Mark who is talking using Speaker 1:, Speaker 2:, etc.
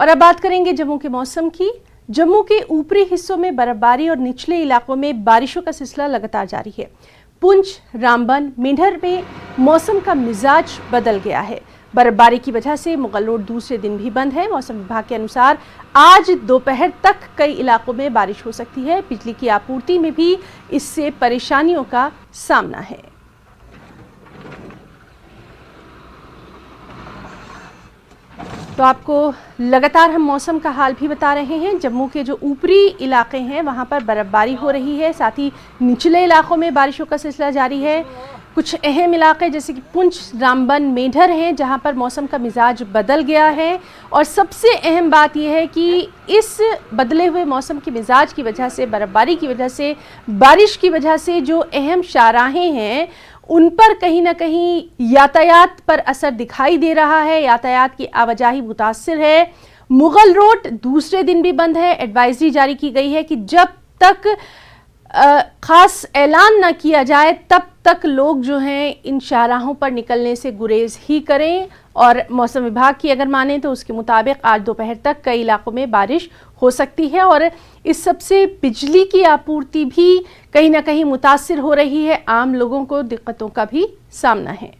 Speaker 1: और अब बात करेंगे जम्मू के मौसम की। जम्मू के ऊपरी हिस्सों में बर्फबारी और निचले इलाकों में बारिशों का सिलसिला लगातार जारी है। पुंछ, रामबन, मेंढर में मौसम का मिजाज बदल गया है। बर्फबारी की वजह से मुगल रोड दूसरे दिन भी बंद है। मौसम विभाग के अनुसार आज दोपहर तक कई इलाकों में बारिश हो सकती है। बिजली की आपूर्ति में भी इससे परेशानियों का सामना है। तो आपको लगातार हम मौसम का हाल भी बता रहे हैं। जम्मू के जो ऊपरी इलाके हैं वहां पर बर्फबारी हो रही है, साथ ही निचले इलाकों में बारिशों का सिलसिला जारी है। कुछ अहम इलाके जैसे कि पुंछ, रामबन, मेंढर हैं जहां पर मौसम का मिजाज बदल गया है। और सबसे अहम बात यह है कि इस बदले हुए मौसम के मिजाज की वजह से, बर्फबारी की वजह से, बारिश की वजह से जो अहम शाहराहें हैं उन पर कहीं ना कहीं यातायात पर असर दिखाई दे रहा है। यातायात की आवाजाही मुतासिर है। मुगल रोड दूसरे दिन भी बंद है। एडवाइजरी जारी की गई है कि जब तक खास ऐलान न किया जाए तब तक लोग जो हैं इन शाहराहों पर निकलने से गुरेज ही करें। और मौसम विभाग की अगर माने तो उसके मुताबिक आज दोपहर तक कई इलाकों में बारिश हो सकती है और इस सबसे बिजली की आपूर्ति भी कहीं ना कहीं मुतासिर हो रही है। आम लोगों को दिक्कतों का भी सामना है।